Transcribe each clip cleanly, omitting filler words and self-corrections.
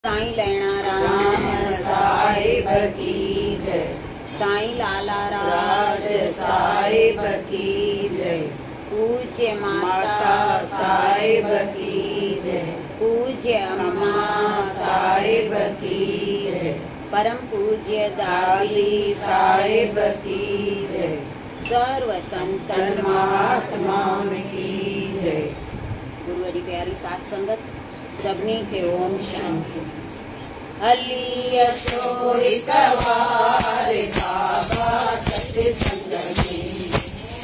साईं लैणा राम साहिब की जय। साईं लाला राज साहिब की जय। पूज्य माता साहिब की जय। पूज्य अम्मा साहिब की जय। परम पूज्य दादी साहिब की जय। सर्व संतन महात्माओं की जय। गुरु अड़ी प्यारी साथ संगत सभी के ओम शांति। हली अचो हितवार बाबा सत्संग में।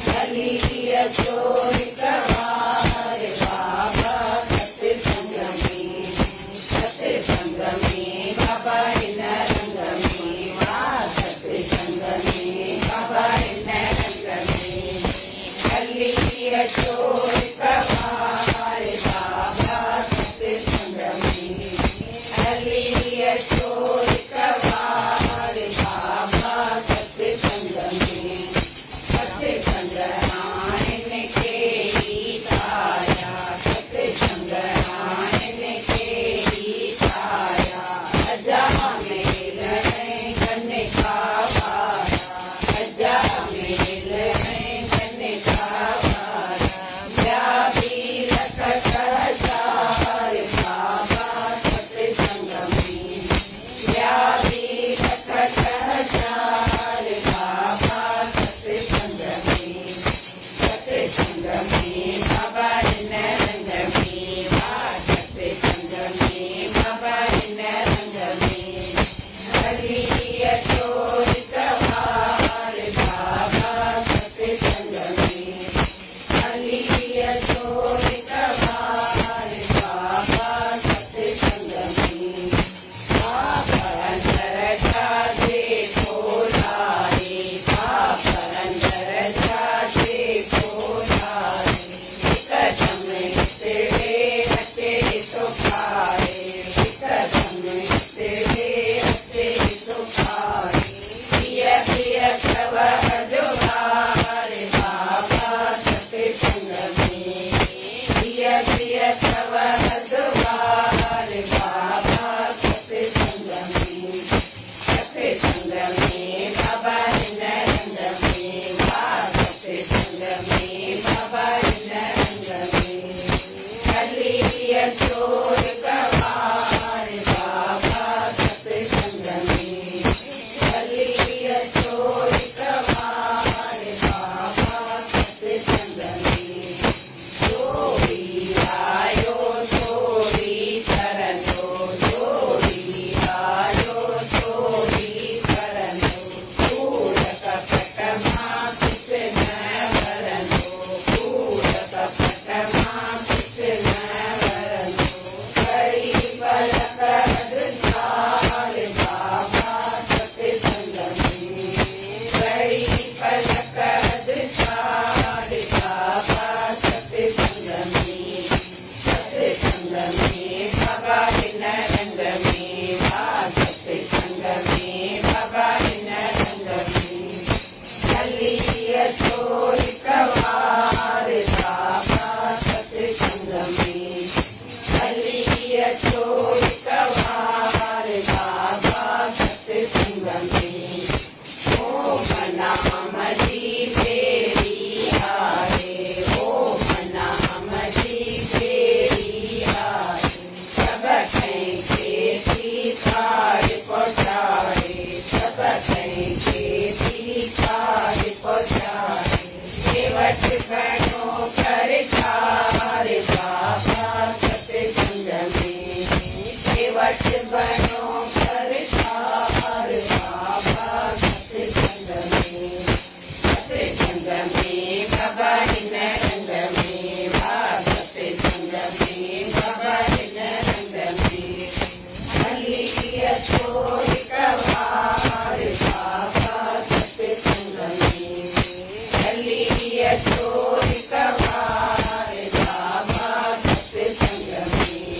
हली अचो हितवार बाबा सत्संग में। सत्संग में बाबा इन रंग में। वाह सत्संग में बाबा इन रंग में। हली अचो हितवार बाबा सत्संग में। हली अचो हितवार बाबा सत्संग में। सत्संग आने के ही छाया। सत्संग आने के ही छाया। अजा मेल है कन्ने का वारा। अजा मेल है कन्ने का वारा। जाबी रखत चार बाबा सत्संग में। जाबी रखत चार बाबा सत्संग में। सत्संग में बाबा इन रंग में। वाह सत्संग में बाबा इन रंग में। हली अचो हितवार बाबा सत्संग में। हली अचो हितवार बाबा सत्संग में। पाप अंदर जाते खोलाए। पाप अंदर जाते खोलाए। कदम तेरे हटे तो खाए। कदम तेरे हटे तो खाए। पिया पिया सब अजवार बाबा सत्संग में। पिया पिया सब अजवार बाबा सत्संग में। सत्संग में बाबा इन रंग में। वाह सत्संग में बाबा इन रंग में। हली अचो हितवार बाबा सत्संग में। हली अचो हितवार बाबा सत्संग में। जोड़ी आयो जोड़ी शरणो। जोड़ी आयो जोड़ी शरणो। पूर कपट मात न वरनो। पूर कपट मात न वरनो। बड़ी पलक अधचार बाबा सत्संग में। बड़ी पलक अधचार बाबा सत्संग में। सत्संग में बाबा इन रंग में। वाह सत्संग में बाबा इन रंग में। हली अचो हितवार बाबा सत्संग में। हली अचो हितवार बाबा सत्संग में। ओम नाम जी तेरी आए। ओम नाम जी तेरी आए। सब के सीतार पहुँचाए। सब के सीतार पहुँचाए। केवट बनो कर चार बाबा सत्संग में। केवट बनो कर चार बाबा सत्संग में। सत्संग में बाबा इन रंग में। वाह सत्संग में बाबा इन रंग में। हली अचो हितवार बाबा सत्संग में। हली अचो हितवार बाबा सत्संग में।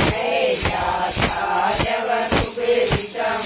है जाता जब कुबेरितम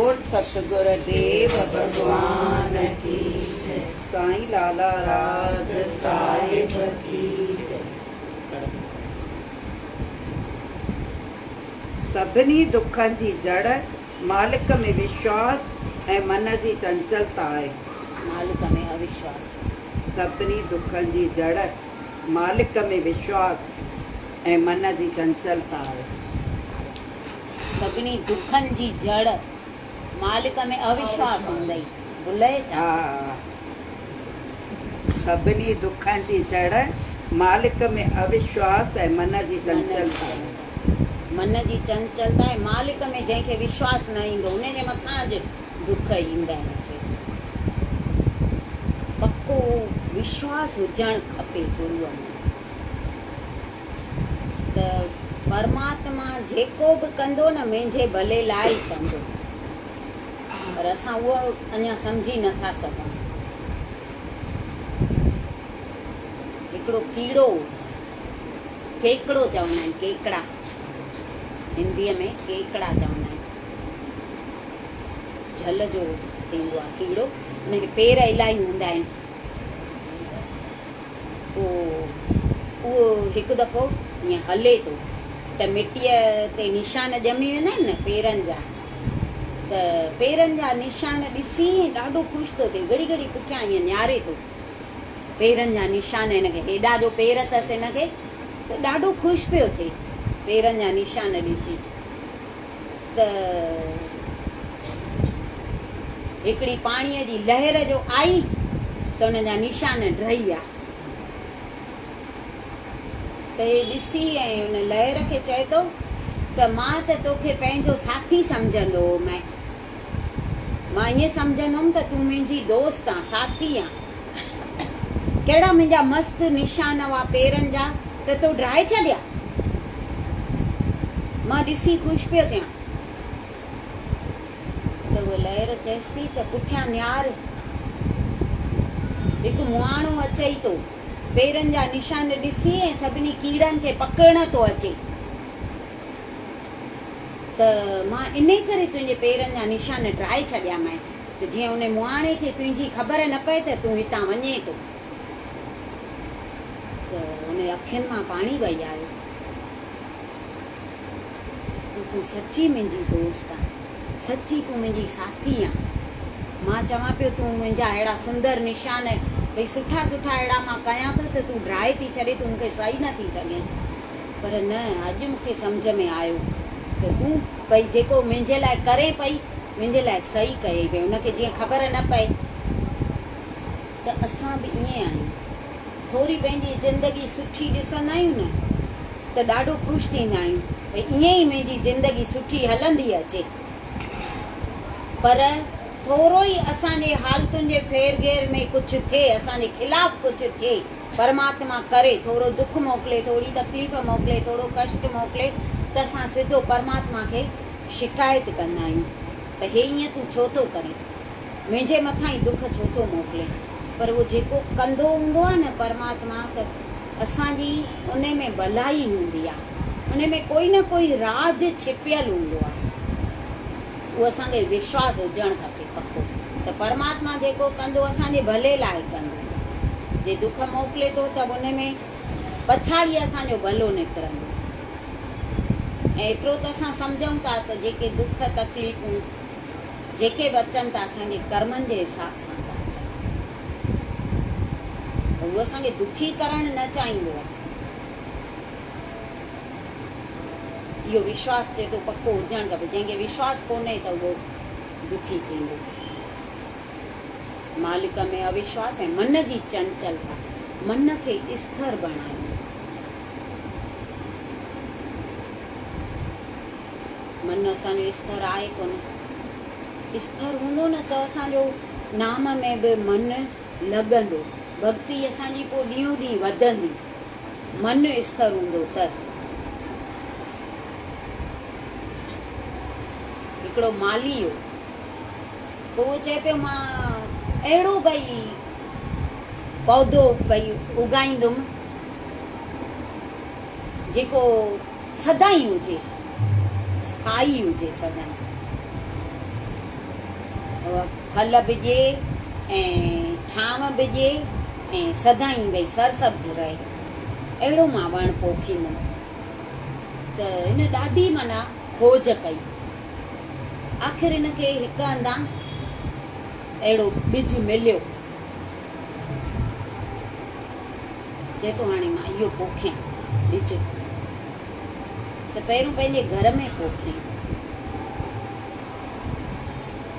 बोल सतगुरुदेव भगवान की जय। साईं लाला राज साहिब की जय। सभिनी दुखनि जी जड़ मालिक में विश्वास ऐं मन जी चंचलता आहे। मालिक में अविश्वास। सभिनी दुखनि जी जड़ मालिक में विश्वास ऐं मन जी चंचलता आहे। सभिनी दुखनि जी जड़ मालिक में अविश्वास हूंदई। भुले छा? सभिनी दुखनि जी जड़ मालिक में अविश्वास ऐं मन जी चंचलता। मन जी चंचलता ऐं मालिक में जंहिंखे विश्वास न ईंदो उन जे मथां ज दुख ईंदा आहिनि। पक्को विश्वास हुजणु खपे गुरूअ में। त परमात्मा जेको बि कंदो न मुंहिंजे भले लाइ ई कंदो, पर असां उहो अञा सम्झी नथा सघूं। हिकिड़ो कीड़ो, केकड़ो चवंदा आहिनि, केकड़ा हिंदीअ में केकड़ा चवंदा आहिनि। झल जो थींदो आहे कीड़ो, उनखे पेर इलाही हूंदा आहिनि। उहो हिकु दफ़ो ईअं हले थो त मिटीअ ते निशान ॼमी वेंदा आहिनि न पेरनि जा, त पेरनि जा निशान ॾिसी ॾाढो ख़ुशि थो थिए, घड़ी घड़ी पुठियां ईअं निहारे थो पेरनि जा निशान। हिनखे हेॾा जो पेर अथसि हिनखे, त ॾाढो ख़ुशि पियो थिए पेरनि जा निशान ॾिसी। त हिकिड़ी पाणीअ जी लहर जो आई त हुन जा निशान ड्रही विया। त हे ॾिसी ऐं हुन लहर खे चए थो त मां त तोखे पंहिंजो साथी सम्झंदो हो, मां ईअं सम्झंदुमि त तूं मुंहिंजी दोस्त आहे, साथी आहे। कहिड़ा मुंहिंजा मस्तु निशान हुआ पेरनि जा, त तूं ड्राए छॾिया। मां ॾिसी ख़ुशि पियो थियां। त उहा लहर चएसि थी त पुठियां निहार, हिकु मुहाणो अचई थो, पेरनि जा निशान ॾिसी ऐं सभिनी कीड़नि खे पकड़ण थो अचे। त मां इन करे तुंहिंजे पेरनि जा निशान ड्राए छॾियामांइ, त जीअं उन मुहाणे खे तुंहिंजी ख़बर न पए त तूं हितां वञे थो। त उन अखियुनि मां पाणी वही आयो। तूं सची मुंहिंजी दोस्त आहे, सची तूं मुंहिंजी साथी आहे। मां चवां पियो तूं मुंहिंजा अहिड़ा सुंदर निशान भई सुठा सुठा अहिड़ा मां कयां थो त तूं ड्राए थी छॾे, तूं मूंखे सही न थी सघे। पर न, अॼु मूंखे सम्झ में आयो त तूं भई जेको मुंहिंजे लाइ करे पई, मुंहिंजे लाइ सही कई भई। उनखे जीअं ख़बर न पए। त असां बि ईअं आहियूं, थोरी पंहिंजी ज़िंदगी सुठी ॾिसंदा आहियूं न त ॾाढो ख़ुशि थींदा आहियूं भई ईअं ई मुंहिंजी ज़िंदगी सुठी हलंदी अचे। पर थोरो ई असांजे हालतुनि जे फेर घेर में कुझु थिए, असांजे खिलाफ़ कुझु थिए, परमात्मा करे थोरो दुख मोकिले, थोरी तकलीफ़ मोकिले, थोरो कष्ट मोकिले, त असां सिधो परमात्मा खे शिकायत कंदा आहियूं त हे ईअं तूं छो थो करे, मुंहिंजे मथां ई दुख छो थो मोकिले। पर उहो जेको कंदो हूंदो आहे न परमात्मा, त असांजी उन में भलाई हूंदी आहे, उन में कोई न कोई राज छिपियल हूंदो आहे। उहो असांखे विश्वास हुजणु खपे पक्को त परमात्मा जेको कंदो असांजे भले लाइ कंदो। जे दुख मोकिले थो त उन में पछाड़ी असांजो भलो निकिरंदो। ऐं एतिरो त असां सम्झूं था त जेके दुख तकलीफ़ूं जेके बि अचनि था असांजे कर्मनि जे हिसाब सां था अचनि। उहो असांखे दुखी करणु न चाहींदो आहे। इहो विश्वास थिए थो पक्को हुजणु खपे। जंहिंखे विश्वास कोन्हे त उहो दुखी थींदो। मालिक में अविश्वास ऐं मन जी चंचलता, मन खे स्थिर बणायो। मन असांजो स्थिर आहे कोन। स्थिर हूंदो न त असांजो नाम में बि मन लॻंदो, भक्ति असांजी पोइ ॾींहों ॾींहुं वधंदी। मन स्थिर हूंदो त। हिकिड़ो माली हो, पोइ उहो चए पियो मां अहिड़ो भई पौधो भई उगाईंदुमि जेको सदाई हुजे, स्थाई हुजे सदाई। फल बिजे ऐं छांव बिजे ऐं सदाईं भई सरसब्ज रहे, अहिड़ो मां वणु पोखींदमि। त हिन ॾाढी माना खोज कई, आख़िर हिनखे हिकु हंधा अहिड़ो ॿिज मिलियो। चए थो हाणे मां इहो पोखियां ॿिज। त पहिरियों पंहिंजे घर में पोखियईं,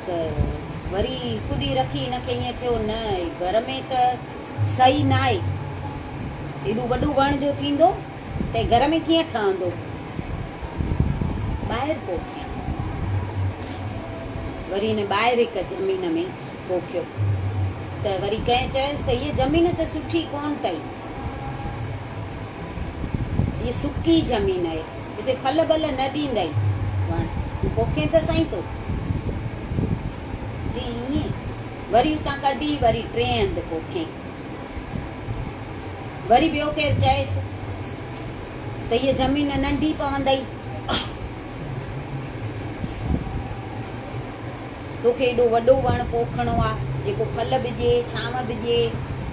त वरी हिकु ॾींहुं रखी हिनखे ईअं थियो न घर में त सही न आहे, एॾो वॾो वण जो थींदो त घर में कीअं ठहंदो, ॿाहिरि पोखियईं। वरी हिन ॿाहिरि हिकु ज़मीन में पोखियो, त वरी कंहिं चयसि त हीअ ज़मीन त सुठी कोन अथई, हीअ सुकी ज़मीन आहे, हिते फल बल न ॾींदई वण, तूं पोखे त सही तो। जी ईअं वरी उतां कढी वरी टे हंधि पोखियईं। वरी ॿियो केरु चयसि त हीअ ज़मीन नंढी पवंदई, तोखे एॾो वॾो वणु पोखणो आहे जेको फल बिजे छांव बिजे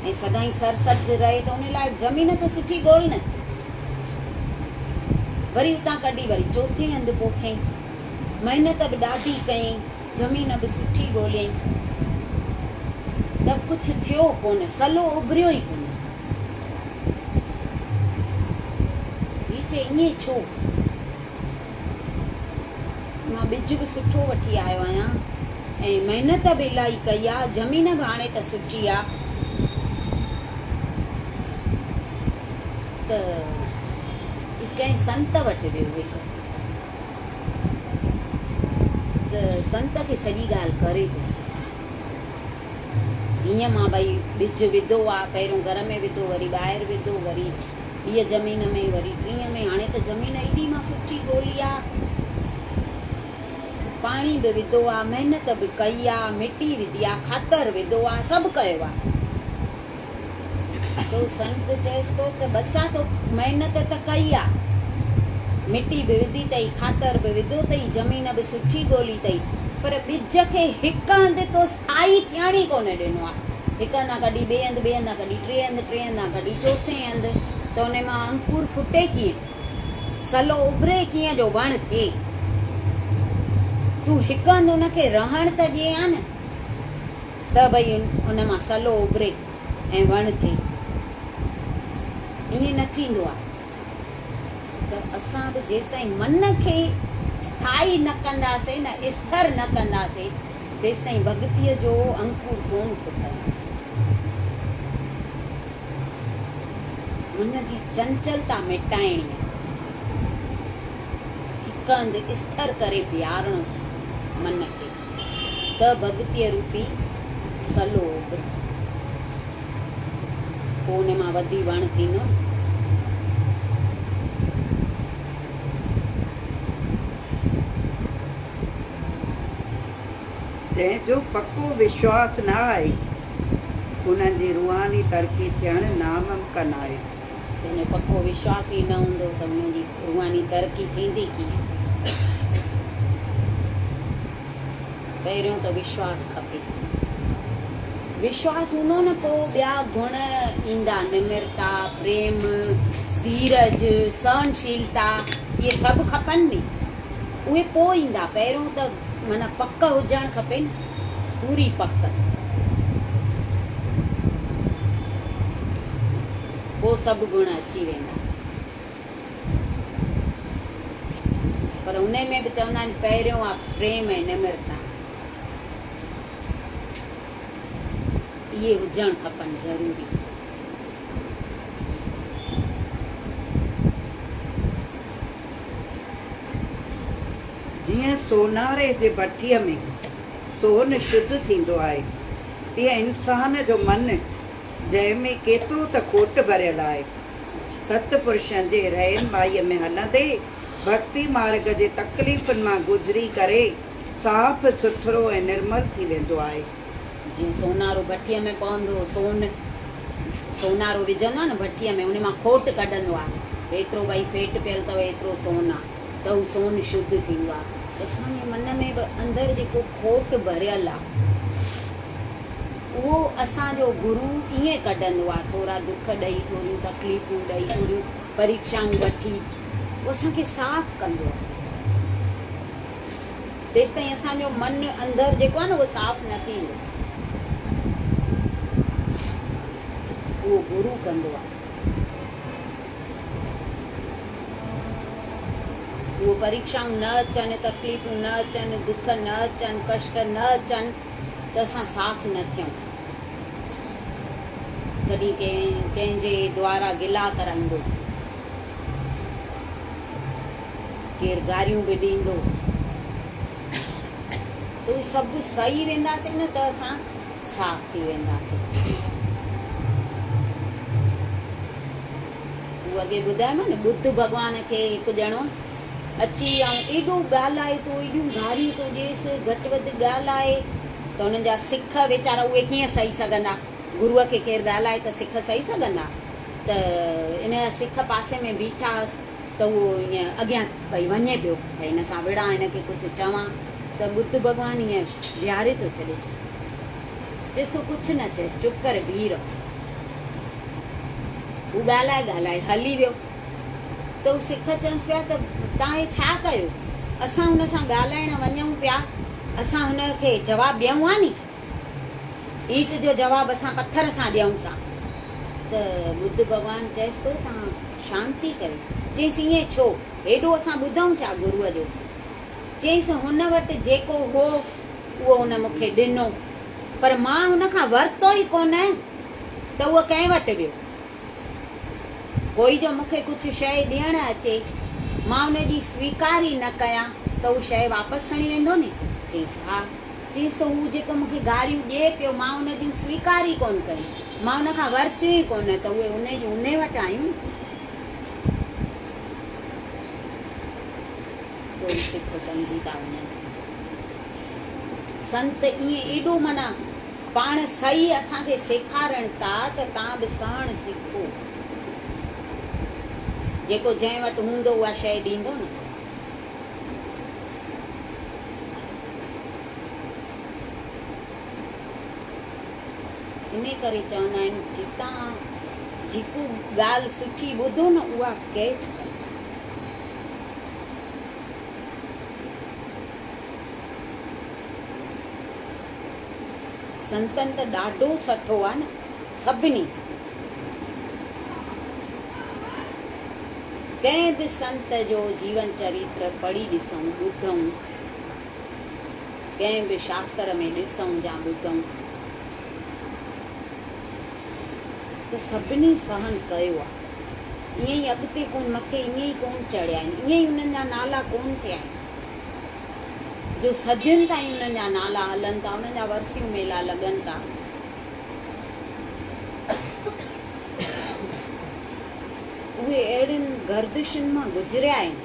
ऐं सदाईं सरसब्ज रहे, त उन लाइ ज़मीन त सुठी ॻोल्ह न। वरी उतां कढी वरी चौथे हंधि पोखियईं, महिनत बि ॾाढी कयईं, ज़मीन बि सुठी ॻोल्हियईं, त कुझु थियो कोन, सलो उभरियो ई कोन। हीअ चए ईअं छो, मां ॿिज बि सुठो वठी आयो आहियां ऐं महिनत बि इलाही कई आहे, ज़मीन बि हाणे त सुठी आहे, त कंहिं संत वटि वियो हिकु, त संत खे सॼी ॻाल्हि करे पियो। हीअं मां भई ॿिज विधो आहे, पहिरियों घर में विधो, वरी ॿाहिरि विधो, वरी हीअ ज़मीन में, वरी टीह में, हाणे त ज़मीन एॾी मां सुठी ॻोल्ही आहे, पाणी बि विधो आहे, महिनत बि कई आहे, मिटी विधी आहे, खातर विधो आहे, सभु कयो आहे। तो संत चएसि थो त बच्चा तो महिनत त कई आहे, मिटी बि विधी अथई, खातर बि विधो अथई, ज़मीन बि सुठी ॻोल्ही अथई, पर ॿिज खे हिकु हंधि तो स्थाई थियण ई कोन ॾिनो आहे। हिकु हंधा कढी ॿिए हंधि, ॿिए हंधा कढी टे हंधा कढी चौथे हंधि, त उन मां अंकुर फुटे कीअं, सलो उभरे कीअं जो वणु थिए। तूं हिकु हंधि उनखे रहण त ॾिए हा न, त भई उन मां सलो उभरे ऐं वणु थिए, ईअं न थींदो आहे। त असां बि जेसि ताईं मन खे स्थाई न कंदासीं, न स्थिर न कंदासीं, तेसि ताईं भॻतीअ जो अंकुर कोन फुटंदो। मन जी चंचलता मिटाइणी आहे, हिकु हंधि स्थिर करे बीहारणो मन खे, त भॻतीअ रूपी सलो उभरे, पोइ उन मां वधी वणु थींदो। जंहिंजो पको विश्वास न आहे, उन्हनि जी रूहानी तरक़ी थियणु नामुमकिन आहे। जंहिंजो पको विश्वास ई न हूंदो त हुनजी रूहानी तरक़ी थींदी कीअं। पहिरियों त विश्वास खपे, विश्वास हूंदो न पोइ ॿिया गुण ईंदा, निमिरता, प्रेम, धीरज, सहनशीलता, इहे सभु खपनि नी, उहे पोइ ईंदा। पहिरियों त माना पक हुजणु खपे न, पूरी पक, पोइ सभु गुण अची वेंदा। पर उन में बि चवंदा आहिनि पहिरियों आहे प्रेम ऐं निमिरता, इहे हुजणु खपनि ज़रूरी। जीअं सोनारे जे भठीअ में सोन शुद्ध थींदो आहे, तीअं इंसान जो मन जंहिंमें केतिरो त खोट भरियल आहे, सतपुरुषनि जे रहनुमाईअ में हलंदे भक्ति मार्ग जे तकलीफ़ुनि मां गुज़री करे साफ़ सुथरो ऐं निर्मल थी वेंदो आहे। जीअं सोनारो भठीअ में पवंदो, सोनारो विझंदो आहे न भठीअ में, उन मां खोट कढंदो आहे, एतिरो भई फेट पियल अथव, एतिरो सोन आहे, त हू सोन शुद्ध थींदो आहे। असांजे मन में बि अंदरि जेको खोट भरियल आहे उहो असांजो गुरू ईअं कढंदो आहे, थोरा दुख ॾेई, थोरियूं तकलीफ़ूं ॾेई, थोरियूं परीक्षाऊं वठी, उहो असांखे साफ़ कंदो आहे। तेसि ताईं असांजो मन अंदरि जेको आहे न उहो साफ़ न थींदो, उहो गुरू कंदो आहे। उहो परीक्षाऊं न अचनि, तकलीफ़ूं न अचनि, दुख न अचनि, कष्ट न अचनि त असां साफ़ न थियूं। कॾहिं कंहिंजे द्वारा गिला कराईंदो, केरु गारियूं बि ॾींदो, त उहे सभु सही वेंदासीं न त असां साफ़ थी वेंदासीं। उहो अॻे ॿुधायोमांव न, बुद्ध भॻवान खे हिकु ॼणो अची ऐं एॾो ॻाल्हाए थो, एॾियूं गारियूं थो ॾिएसि, घटि वधि ॻाल्हाए, त हुननि जा सिख वीचारा उहे कीअं सही सघंदा? गुरूअ खे केरु ॻाल्हाए त सिख सही सघंदा? त इन जा सिख पासे में बीठा हुअसि, त उहो ईअं अॻियां भई वञे पियो, भई हिन सां विड़ा, हिनखे कुझु चवां, त बुद्ध भॻवानु ईअं विहारे थो छॾेसि, चएसि तो कुझु न चएसि, चुप करे बीह रहो। हू ॻाल्हाए हली वियो, त हू सिख चवंसि पिया त तव्हां हे छा कयो? असां हुन सां ॻाल्हाइण वञूं पिया, असां हुनखे जवाबु ॾियूं हा नी, ईट जो जवाबु असां पथर सां ॾियूं सां। त बुद्ध भॻवानु चएसि थो तव्हां शांती कयो। चईसि ईअं छो, हेॾो असां ॿुधूं छा गुरूअ जो? चईसि हुन वटि जेको हो उहो हुन मूंखे ॾिनो, पर मां हुन खां वरितो ई कोन, त उहो कंहिं वटि वियो? कोई जो मूंखे कुझु शइ ॾियणु अचे, मां हुनजी स्वीकार ई न कयां, त उहा शइ वापसि खणी वेंदो नी? चईसि हा। चईसि त हू जेको मूंखे गारियूं ॾिए पियो, मां हुन जूं स्वीकार ई कोन कयूं, मां हुन खां वरितियूं ई कोन, त उहे उन वटि आयूं। कोई सिख सम्झी था वञनि। संत ईअं एॾो माना पाण सही असांखे सेखारणु था त तव्हां बि सहण सिखो। जेको जंहिं वटि हूंदो उहा शइ ॾींदो न। इन करे चवंदा आहिनि जितां जेको ॻाल्हि सुठी ॿुधो न उहा कैच कयो। संतनि त ॾाढो सुठो आहे न, सभिनी कंहिं बि संत जो जीवन चरित्र पढ़ी ॾिसूं, ॿुधूं, कंहिं बि शास्त्र में ॾिसूं या ॿुधूं, त सभिनी सहन कयो आहे। ईअं ई अॻिते कोन मथे ईअं ई कोन चढ़िया आहिनि, ईअं ई उन्हनि जा नाला कोन थिया आहिनि। जो सदियुनि ताईं उन्हनि जा नाला हलनि था, उन्हनि जा वर्सियूं मेला लॻनि था। उहे अहिड़ियुनि गर्दिशुनि मां गुज़रिया आहिनि,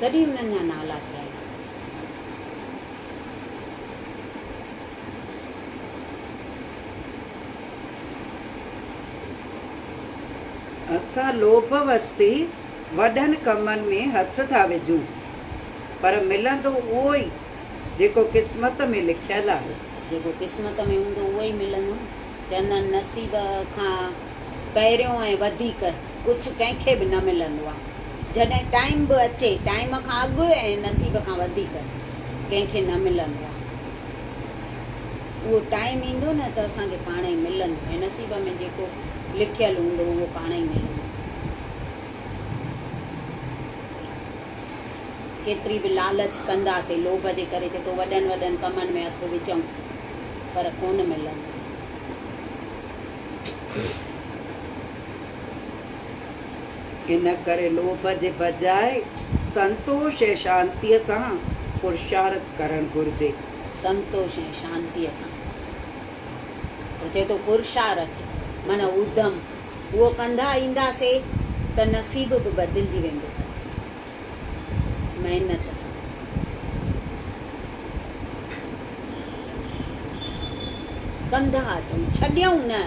तॾहिं उन्हनि जा नाला थिया आहिनि। असां लोभ वस्ती वॾनि कमनि में हथ था विझूं, पर मिलंदो उहो ई जेको क़िस्मत में लिखियलु आहे। जेको क़िस्मत में हूंदो उहो ई मिलंदो। चवंदा आहिनि नसीब खां पहिरियों ऐं वधीक कुझु कंहिंखे बि न मिलंदो आहे। जॾहिं टाइम बि अचे, टाइम खां अॻु ऐं नसीब खां वधीक कंहिंखे न मिलंदो आहे। उहो टाइम ईंदो न त असांखे पाण ई मिलंदो, ऐं नसीब में जेको लिखियलु हूंदो उहो पाण ई मिलंदो। केतिरी बि लालच कंदासीं, लोभ जे करे चए थो वॾनि वॾनि कमनि में हथ विझूं, पर कोन मिलंदो। इन करे लोभ जे बजाए संतोष ऐं शांतीअ सां पुरुषार्थ करणु घुरिजे। संतोष ऐं शांतीअ सां त चए थो पुरुषार्थ माना उधम, उहो कंदा ईंदासीं त नसीब बि बदिलजी वेंदो। महिनत सां कंदा अचूं, छॾियूं न।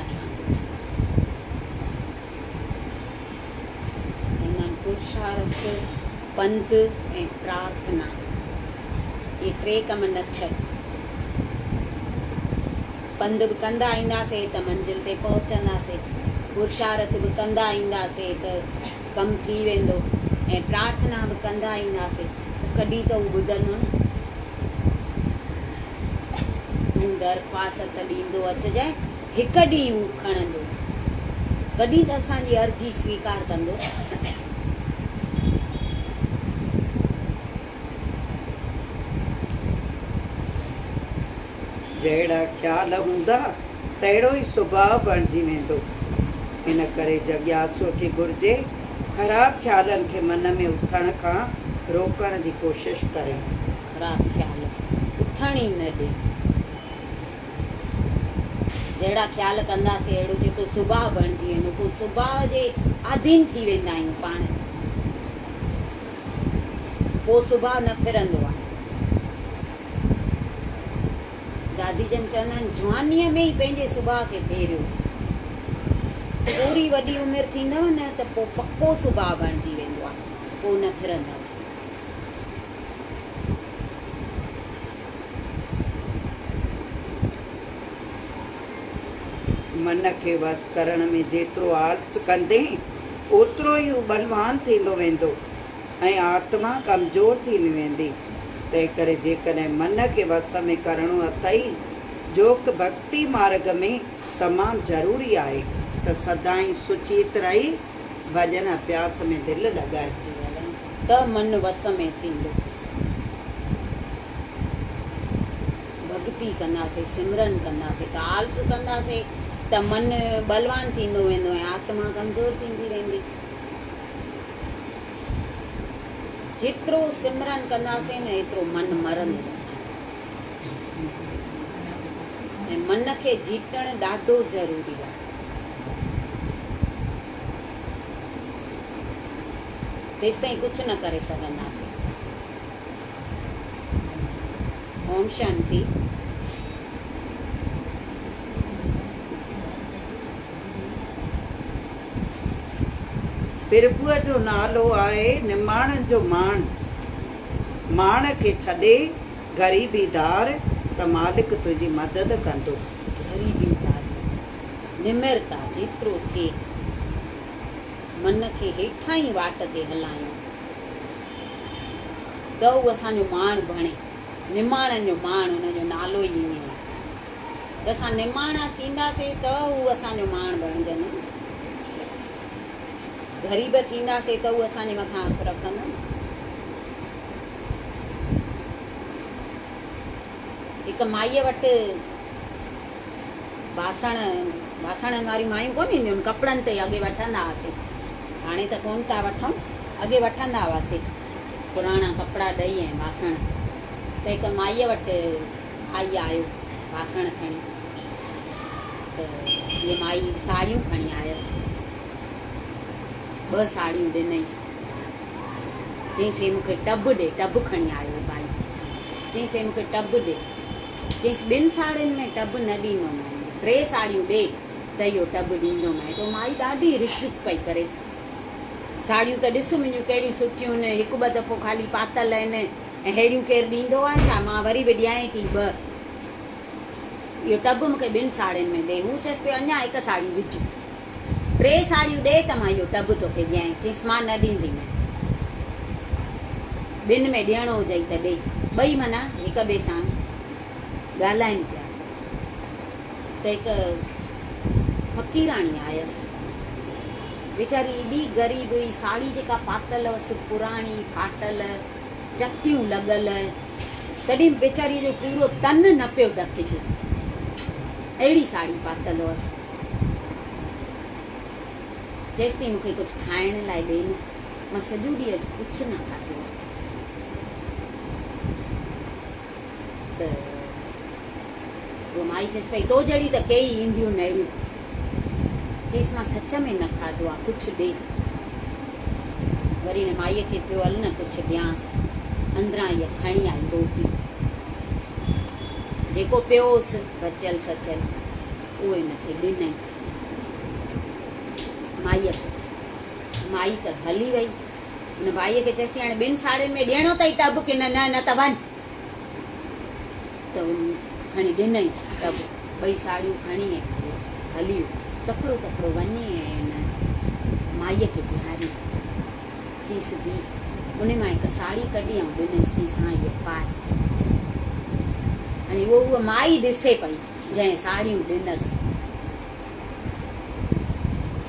पुरुषार्थ पंध ऐं प्रार्थना, ये 3 कम न छॾ। पंध बि कंदा ईंदासीं त मंज़िल ते पहुचंदासीं, पुरुषार्थ बि कंदा ईंदासीं त कमु थी वेंदो, ऐं प्रार्थना बि कंदा ईंदासीं त कॾहिं त हू ॿुधंदो न। तूं दरख़्वास्त ॾींदो अचिजांइ, हिकु ॾींहुं हू खणंदो, कॾहिं त असांजी अर्ज़ी स्वीकार कंदो। जहिड़ा ख़्याल हूंदा तहिड़ो ई सुभाउ बणिजी वेंदो। इन करे जिज्ञासुअ खे घुरिजे ख़राब ख़्यालनि खे मन में उथण खां रोकण जी कोशिशि करे। ख़राब ख़्याल उथण ई न ॾे। जहिड़ा ख़्याल कंदासीं अहिड़ो जेको सुभाउ बणिजी वेंदो, पोइ सुभाउ जे अधीन थी वेंदा आहियूं पाण, पोइ सुभाउ न फिरंदो आहे। दादी जन चवंदा आहिनि जवानीअ में ई पंहिंजे सुभाउ खे फेरियो, पूरी वॾी उमिरि थींदव न त पोइ पको सुभाउ बणिजी वेंदो आहे, पोइ न फिरंदव। मन खे वस करण में जेतिरो आलस कंदे ओतिरो ई हू बलवान थींदो वेंदो ऐं आत्मा कमज़ोर थींदी वेंदी। तंहिं करे जेकॾहिं मन खे वस में करणो अथई, जोक भक्ति मार्ग में तमामु ज़रूरी आहे त सदाईं सुचेत रही भॼन अभ्यास में दिलि लॻाइजे, त मन वस में थींदो। भक्ति कंदासीं, सिमरन कंदासीं, त आलस कंदासीं त मन बलवान थींदो वेंदो ऐं आत्मा कमज़ोर थींदी वेंदी। जेतिरो सिमरन कंदासीं न एतिरो मन मरंदो असांजो, ऐं मन खे जीतणु ॾाढो ज़रूरी आहे। तेसि ताईं कुझु न करे सघंदासीं। ओम शांति। प्रभुअ जो नालो आहे निमाणनि जो माण। माण खे छॾे ग़रीबी दार त मालिक तुंहिंजी मदद कंदो। ग़रीबी दार, निमिरता जेतिरो थिए, मन खे हेठां ई वाट ते हलायूं त उहो असांजो माण बणे। निमाणनि जो माण, हुनजो नालो ई ईअं आहे। त असां निमाणा थींदासीं त उहो असांजो माण बणजंदो। ग़रीब थींदासीं त उहो असांजे मथां हथु रखंदो न। हिकु माईअ वटि बासणनि वारियूं मायूं कोन ईंदियूं आहिनि, कपिड़नि ते अॻे वठंदा हुआसीं, हाणे त कोन था वठूं, अॻे वठंदा हुआसीं पुराणा कपिड़ा ॾेई ऐं बासण। त हिकु माईअ वटि आई आयो बासण खणी, त हीअ माई साड़ियूं खणी आयसि, 2 साड़ियूं ॾिनईसि। चईंसि मूंखे टब ॾे, टब खणी आयो भाई। चईंसि मूंखे टब ॾे। चईंसि 2 साड़ियुनि में टब न ॾींदोमांइ, 3 साड़ियूं ॾे त इहो टब ॾींदोमांइ। त माई ॾाढी रिस्क पई करेसि। साड़ियूं त ॾिस मुंहिंजियूं कहिड़ियूं सुठियूं आहिनि, 1-2 दफ़ो ख़ाली पातल आहिनि, ऐं अहिड़ियूं केरु ॾींदो आहे छा, मां वरी बि ॾियां थी 2। इहो टब मूंखे 2 साड़ियुनि में ॾे। हू चएसि पियो अञा 1 साड़ी विझ, 3 साड़ियूं ॾे त मां इहो टब तोखे ॾियां। चईंसि मां न ॾींदीमांइ, 2 में ॾियणो हुजई त ॾे। 2 माना हिक ॿिए सां ॻाल्हाइनि पिया। त हिकु फ़क़ीराणी आयसि, वीचारी एॾी ग़रीब हुई, साड़ी जेका पातल हुअसि पुराणी फाटल, चकियूं लॻल, तॾहिं वीचारीअ जो पूरो तन न पियो ढकिजे, अहिड़ी साड़ी पातल हुअसि। चएसि थी मूंखे कुझु खाइण लाइ ॾे न, मां सॼो ॾींहुं अॼु कुझु न खाधो। त उहा माई चएसि पई तो जहिड़ी त कई ईंदियूं न अहिड़ियूं। चईसि मां सच में न खाधो आहे, कुझु ॾे। वरी हिन माईअ खे थियो हल न कुझु ॾियांसि। अंदरां इहा खणी आई रोटी, जेको पियोसि बचियल सचियल उहो हिनखे ॾिनई माईअ खे। माई त हली वई। हुन भाईअ खे चएसि थी हाणे 2 साड़ियुनि में ॾियणो अथई टब की न न त वञ। त खणी ॾिनईसि टब, 2 साड़ियूं खणी हली वियो। तकिड़ो तकिड़ो वञे ऐं हिन माईअ खे बीहारी चईसि बि उन मां हिकु साड़ी कढी ऐं ॾिनईसि चईसि हा इहो पाए। हाणे उहा माई ॾिसे पई जंहिं साड़ियूं ॾिनसि।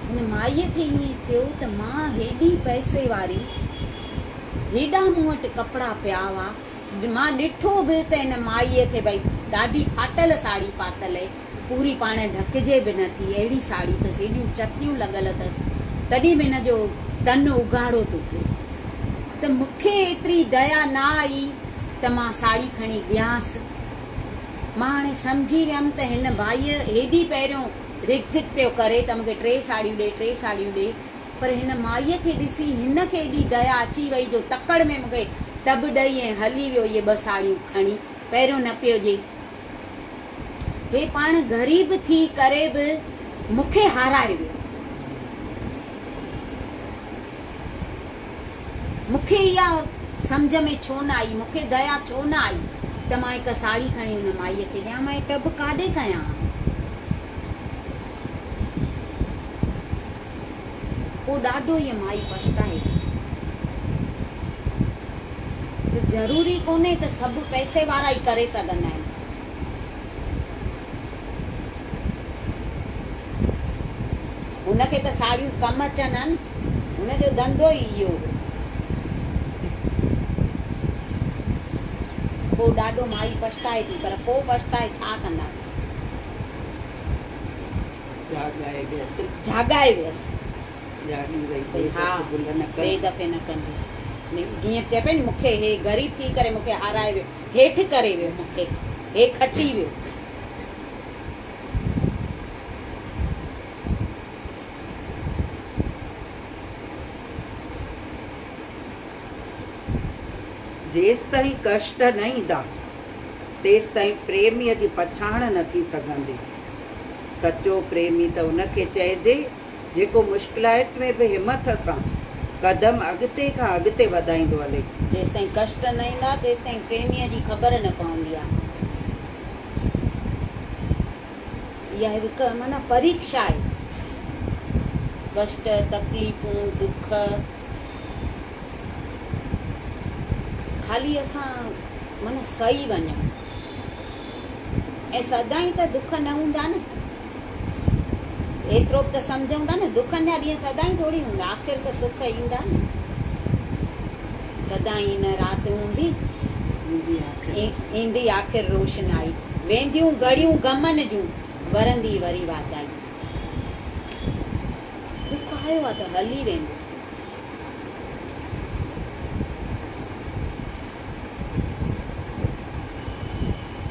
हुन माईअ खे ईअं थियो त मां हेॾी पैसे वारी, हेॾा मूं वटि कपिड़ा पिया हुआ, मां ॾिठो बि त हिन माईअ खे भई ॾाढी फाटल साड़ी पातल आहे, पूरी पाण ढकिजे बि नथी, अहिड़ी साड़ी अथसि, एॾियूं चतियूं लॻल अथसि, तॾहिं बि हिन जो तन उघाड़ो थो थिए। त मूंखे एतिरी दया न आई त मां साड़ी खणी ॾियांसि। मां हाणे सम्झी वियमि त हिन भाईअ हेॾी पहिरियों रिक्ज़िट पियो करे त मूंखे 3 साड़ियूं ॾे 3 साड़ियूं ॾे, पर हिन माईअ खे ॾिसी हिन खे एॾी दया अची वई जो तकड़ में मूंखे टब ॾेई ऐं हली वियो इहे 2 साड़ियूं खणी, पहिरियों न पियो ॾे। हे पाण ग़रीब थी करे बि मूंखे हाराए वियो। मूंखे इहा सम्झ में छो न आई, मूंखे दया छो न आई त मां हिकु साड़ी खणी हुन माईअ खे ॾियां, मां टब काॾे कयां। पोइ ॾाढो इहा माई पछताए। त ज़रूरी कोन्हे त सभु पैसे वारा ई करे सघंदा आहिनि। हुनखे त साड़ियूं कमु अचनि न, हुनजो धंधो ई इहो। पोइ ॾाढो माई पछताए थी, पर पोइ पछताए छा कंदासीं। जाॻाए वियसि हा, ॿिए दफ़े न कंदी। ईअं चए पई न मूंखे हे ग़रीब थी करे मूंखे हाराए वियो, हेठि करे वियो, मूंखे हे खटी वियो। जेसि ताईं कष्ट न ईंदा तेसि ताईं प्रेमीअ जी पछाण न थी सघंदी। सचो प्रेमी त उनखे चइजे जेको मुश्किलात में बि हिमत सां कदम अॻिते खां अॻिते वधाईंदो हले। जेसि ताईं कष्ट न ईंदा तेसि ताईं प्रेमीअ जी ख़बर न पवंदी आहे। इहा हिकु माना परीक्षा आहे। कष्ट, तकलीफ़ूं, दुख, ख़ाली असां माना सही वञूं। ऐं सदाईं त दुख न हूंदा न, एतिरो त सम्झूं था न, दुखनि जा ॾींहं सदाईं थोरी हूंदा, आख़िर त सुख ईंदा न। सदाईं न राति हूंदी, ईंदी आख़िर रोशनाई, वेंदियूं घड़ियूं गमन जूं, वरंदी वरी वाधाई। दुख आयो आहे त हली वेंदो।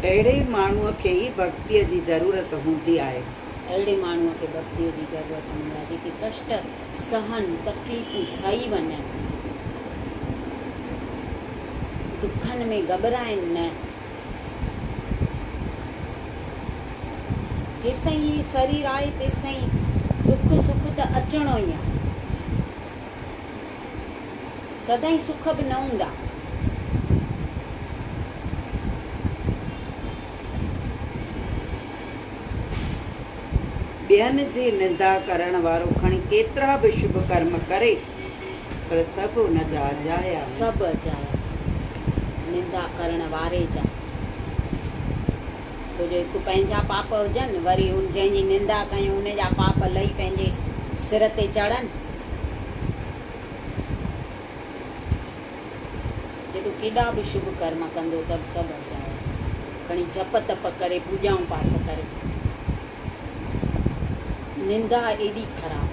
अहिड़े माण्हूअ खे ई भक्तीअ जी ज़रूरत हूंदी आहे। अहिड़े माण्हूअ खे भक्तीअ जी ज़रूरत हूंदी आहे जेके कष्ट सहन, तकलीफ़ूं सही वञनि, दुखनि में घबराइनि न। जेसि ताईं हीउ शरीर आहे तेसि ताईं दुख सुख त अचणो ई आहे, सदाईं सुख बि न हूंदा। ॿियनि जी निंदा करण वारो खणी केतिरा बि शुभ कर्म करे, पर सभु हुन जा अजाया, सभु अजाया, निंदा करण वारे जा। छो जो हिकु पंहिंजा पाप हुजनि, वरी हुन जंहिंजी निंदा कयूं हुन जा पाप लही पंहिंजे सिर ते चढ़नि। जेको केॾा बि शुभ कर्म कंदो त बि सभु अजाया, खणी जप तप करे, पूॼाऊं पाठ करे, निंदा एॾी ख़राब।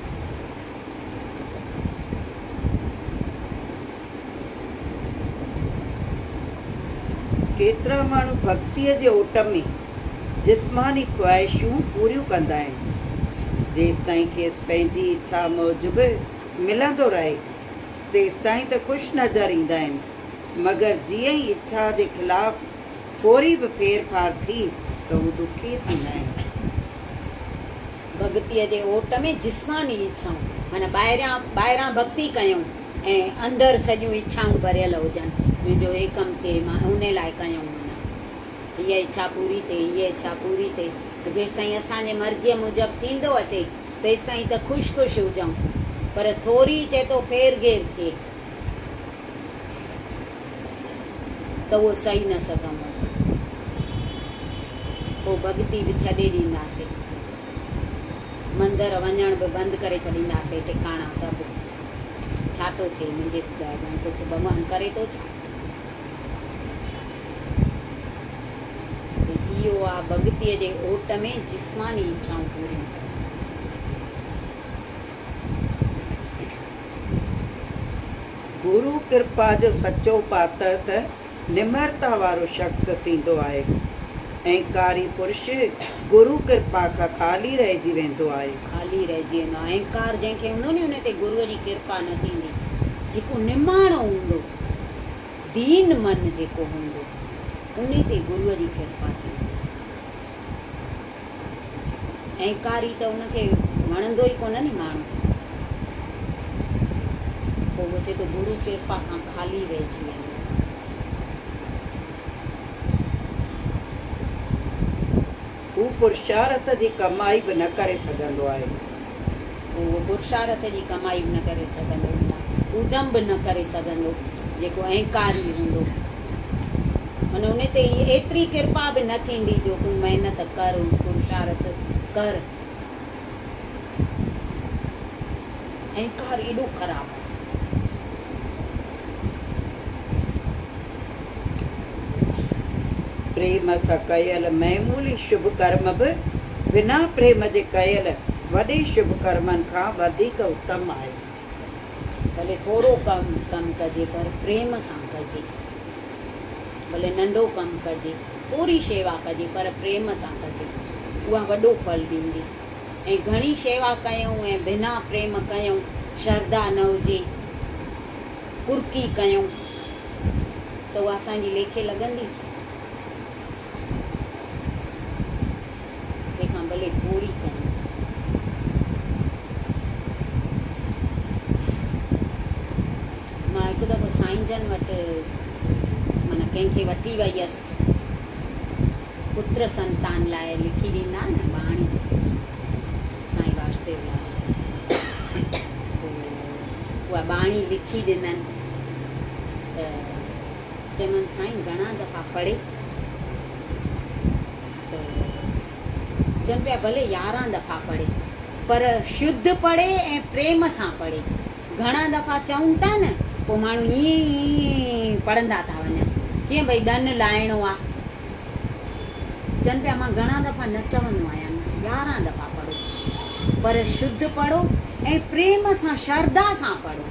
केतिरा माण्हू भक्तीअ जे ओट में जिस्मानी ख़्वाहिशूं पूरियूं कंदा आहिनि। जेसि ताईं खेसि पंहिंजी इच्छा मूजिब मिलंदो रहे तेसि ताईं त ख़ुशि नज़र ईंदा आहिनि, मगर जीअं ई इच्छा जे ख़िलाफ़ थोरी बि फेर फार थी त हू दुखी थींदा आहिनि। भक्तीअ जे ओट में जिस्मानी इच्छाऊं, माना ॿाहिरां भक्ति कयूं, ऐं अंदरि सॼियूं इच्छाऊं भरियल हुजनि, मुंहिंजो हे कमु थिए, मां उन लाइ कयूं, माना हीअ इच्छा पूरी थिए, हीअ इच्छा पूरी थिए। जेसि ताईं असांजे मर्ज़ीअ मूजिबि थींदो अचे तेसि ताईं त ख़ुशि ख़ुशि हुजऊं, पर थोरी चए थो फेर घेर थिए त उहो सही न सघूं असां, पोइ भॻती बि छॾे ॾींदासीं, मंदर वञण बि बंदि करे छॾींदासीं, टिकाणा सभु। छा थो थिए मुंहिंजे ॿुधाए, कुझु भॻवानु करे थो छा? इहो आहे भॻतीअ जे ओट में जिस्मानी इच्छाऊं पूरियूं करणु। गुरु कृपा जो सचो पातर त निमरता वारो शख़्स थींदो आहे। अहंकारी पुरुष गुरु कृपा खां ख़ाली रहिजी वेंदो आहे। ख़ाली रहिजी वेंदो आहे। अहंकार जंहिंखे हूंदो नी, उन ते गुरूअ जी कृपा न थींदी। जेको निमाणो हूंदो, दीन मन जेको हूंदो, उन ते गुरूअ जी कृपा थींदी। अहंकारी त उनखे वणंदो ई कोन नी माण्हू, पोइ उहो चए थो गुरू कृपा खां ख़ाली रहिजी वेंदो। हू पुरुषार्थ जी कमाई बि न करे सघंदो आहे। उहो पुरुषार्थ जी कमाई बि न करे सघंदो, उधम बि न करे सघंदो जेको अहंकारी हूंदो। माना उन ते एतिरी कृपा बि न थींदी जो तूं महिनत कर, पुरुषार्थ कर। अहंकार एॾो ख़राबु आहे। प्रेम सां कयल मामूली शुभ कर्म बि बिना प्रेम जे कयल वॾे शुभ कर्मनि खां वधीक उत्तम आहे। भले थोरो कमु कजे, पर प्रेम सां कजे। भले नंढो कमु कजे, पूरी शेवा कजे, पर प्रेम सां कजे, उहा वॾो फल ॾींदी। ऐं घणी शेवा कयूं ऐं बिना प्रेम कयूं, श्रद्धा न हुजे, कुर्की कयूं, त उहा असांजी लेखे लॻंदी छा? तंहिंखां भले थोरी कयूं। मां हिकु दफ़ो साईं जन वटि माना कंहिंखे वठी वई हुअसि, पुत्र संतान लाइ लिखी ॾींदा न बाणी, साईं वासुदेव लाल। उहा बाणी लिखी ॾिननि त चवनि साईं घणा दफ़ा पढ़े? चवनि पिया भले 11 दफ़ा पढ़े, पर शुद्ध पढ़े ऐं प्रेम सां पढ़े। घणा दफ़ा चऊं था न, पोइ माण्हू ईअं पढ़ंदा था वञनि, कीअं भई ॾन लाहिणो आहे। चवनि पिया मां घणा दफ़ा न चवंदो आहियां, 11 दफ़ा पढ़ो, पर शुद्ध पढ़ो ऐं प्रेम सां, श्रद्धा सां पढ़ो।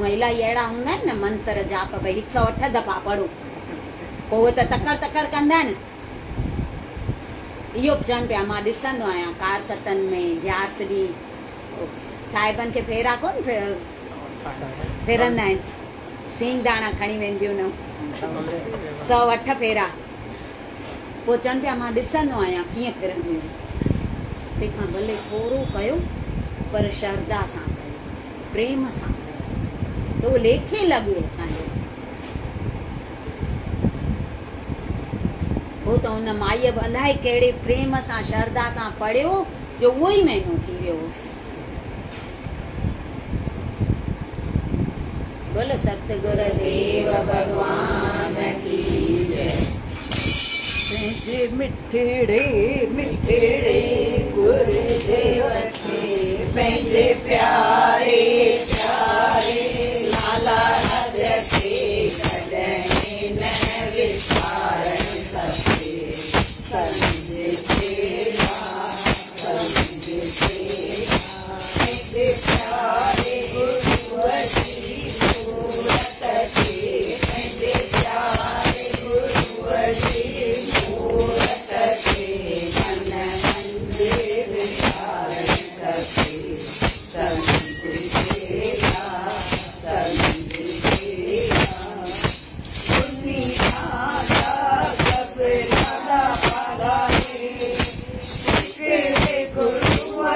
इलाही अहिड़ा हूंदा आहिनि न मंत्र जाप, भई 108 दफ़ा पढ़ो, पोइ उहे त तकड़ तकड़ कंदा आहिनि। इहो बि चवनि पिया, मां ॾिसंदो आहियां कारकतनि में ग्यारस ॾींहुं साहिबनि खे फेरा कोन फेरंदा आहिनि, सींगदाणा खणी वेंदियूं न, 108 फेरा। पोइ चवनि पिया मां ॾिसंदो आहियां कीअं फिरंदियूं। तंहिंखां भले थोरो कयो, पर श्रद्धा सां कयो, प्रेम सां कयो, त उहो लेखे लॻे असांजो। हो त हुन माईअ बि अलाए कहिड़े प्रेम सां, श्रद्धा सां पढ़ियो जो उहो ई महीनो थी वियो हुअसि। बोल सतगुर देव भगवान की जय। पंहिंजे मिठड़े मिठड़े गुरुदेव खे पंहिंजे प्यारे प्यारे लाला रखे कॾहिं न विसारण खपे। पंहिंजे प्यारे गुरूअ जी सूरत खे, पंहिंजे प्यारे गुरूअ जी मूरत खे मन मंदिर विसारण खपे। संत सेवा दुनिया जा सभु ॾाढा भागा गुरूअ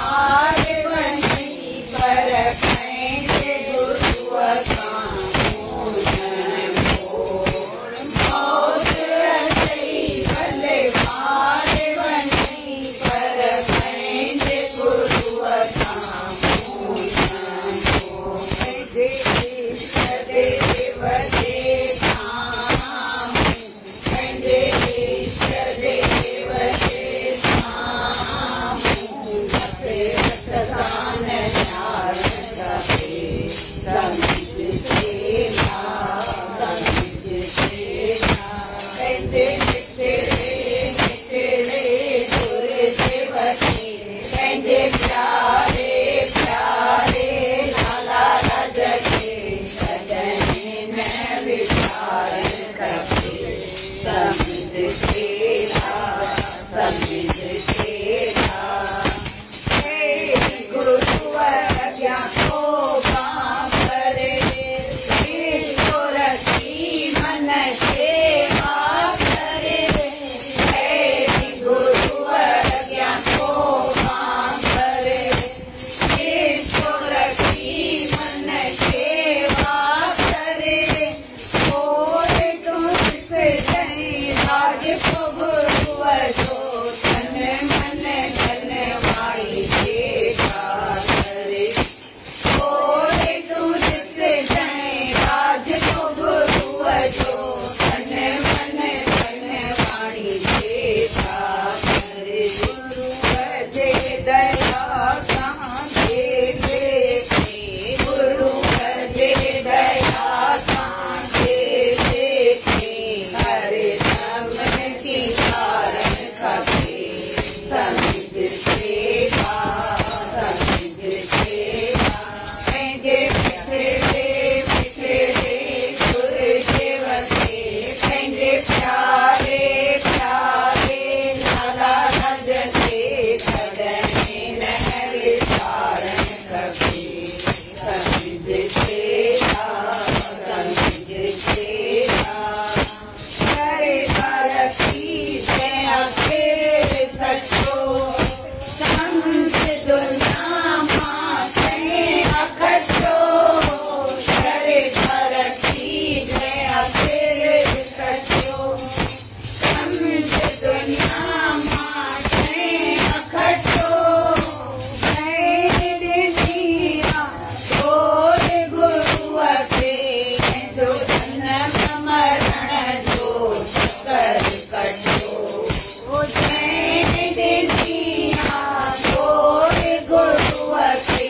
मार वनी पर पंहिंजे गुरुअ खां मौत अचई भले मार वनी पर पंहिंजे गुरुअ खां पंहिंजे देव जे साम्हूं पंहिंजे देव जे साम्हूं सतान यार कपे समझ तेरा पंहिंजे मिठड़े गुरुदेव खे पंहिंजे प्यारे प्यारे लाला रज खे कॾहिं न विचार कपे समझ तेरा गुरुअ अॻियां तौबा करे ईश्वर की मन सेवा करे गुरुअ अॻियां तौबा करे ईश्वर की मन सेवा करे और तुझसे नहीं राज गुरुअ जो तन मन धन वाणी सेवा करे और तुझसे नहीं राज गुरुअ जो तन मन धन वाणी सेवा करे गुरुअ जे दया सां देखे गुरुअ जे दया सां देखे हरे समन की कारण कपे समझ सेवा पंहिंजे मिठड़े गुरुदेव खे पंहिंजे प्यारे प्यारे लाला रज खे कॾहिं न विचारण कपे समझ सेवा करे तरक़ी से आखिर सचो संत दुनिया मां से अखचो करे तरक़ी से आखिर सचो संत दुनिया मां से अखचो गुरुअ खे जो जन्म मरण जो चक्कर कटो जैन दिया गुरुअ खे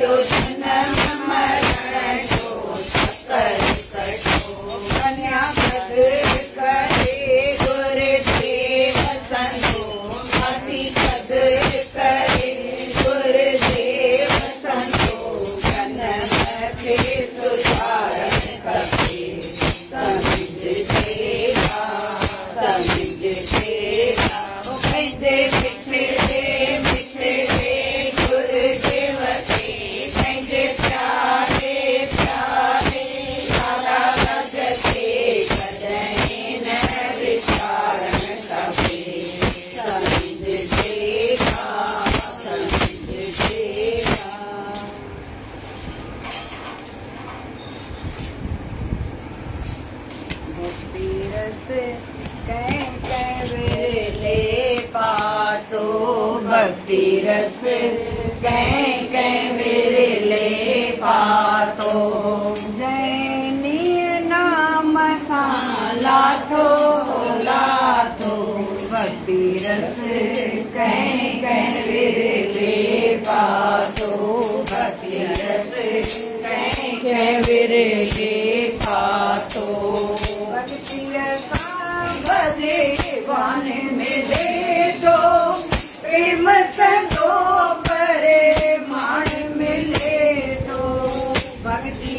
जो जन्म मरण जो चक्कर कटो कन्या पद करे गुरुदेव संतो अति पद करे गुरुदेव संतो जन्म खे सुधारण कपे समझ तेरा पंहिंजे मिठड़े गुरुदेव खे पंहिंजे प्यारे प्यारे लाला रज खे कॾहिं न विचारण कपे समझ तेरा भक्ति रस कहीं कहीं विरले पातो जैनी नाम लाथो लाथो भक्ति रस कहीं कहीं विरले पातो भक्ति रस कहीं कहीं विरले पातो भक्ति भगवान मिले तो प्रेम संगो करे मान मिले तो भक्ति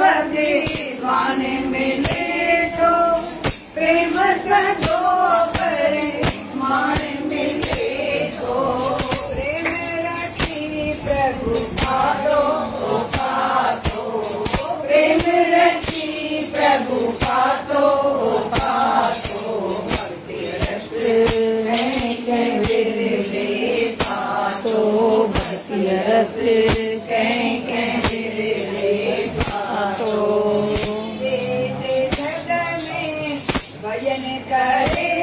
भगवान मिले तो प्रेम संगो करे मान मिले तो प्रेम रखी रस कहीं कहीं रे पातो भजन करे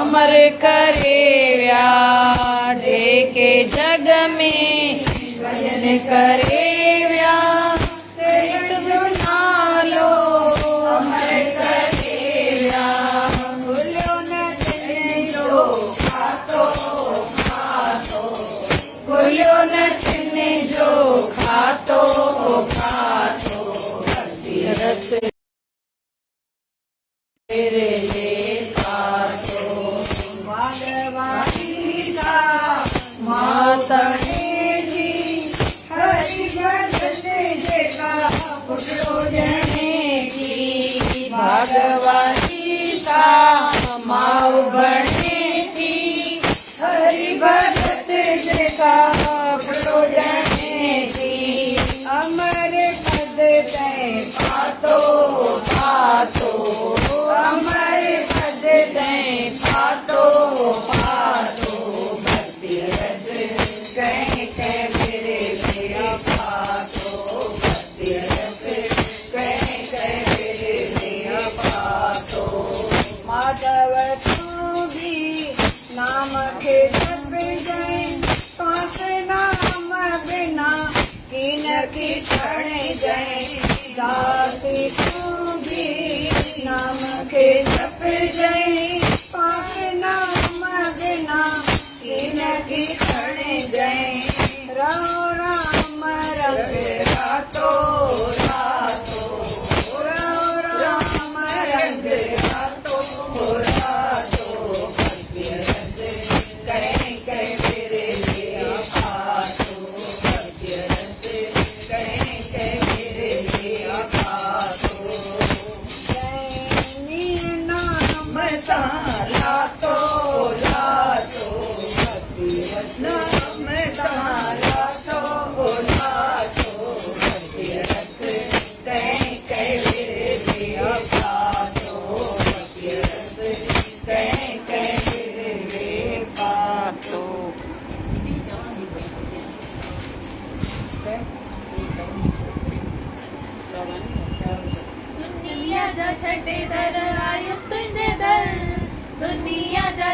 अमर करे व्या के जग में भजन करे व्या नालो अमर करे व्या भूलो न चिन्ह जो खातो भूलो न चिन्ह जो खातो खातो रस तेरे ले खातो भगवानी का माता जी हरि भजन जगा पुटो जने की भगवती का माऊ बने की हरि भगत जगा पुटो जने की अमर पद तय पातो पातो अमर पद दे पातो पातो भक्ति रस कहीं कहीं मेरे लिया पातो भक्ति रस कहीं कहीं मेरे लिया पातो माधव तू भी नाम के जप गए पास नाम बिना किन की क्षण गए दासी तू भी नाम के जप गए पास नाम बिना किन की क्षण गए राम राम रंग रातो रातो राम रंग रातो रातो भक्ति रस कहीं कहीं मेरे लिया पातो भक्ति रस कहीं कहीं मेरे लिया पातो जैनी नाम तारा तो लातो भक्ति रस नाम तारा तो लातो भक्ति रस कहीं कहीं मेरे लिया पातो भक्ति रस कहीं कहीं मेरे लिया पातो दुनिया जा छटे दर आयुष तुझे दर दुनिया जा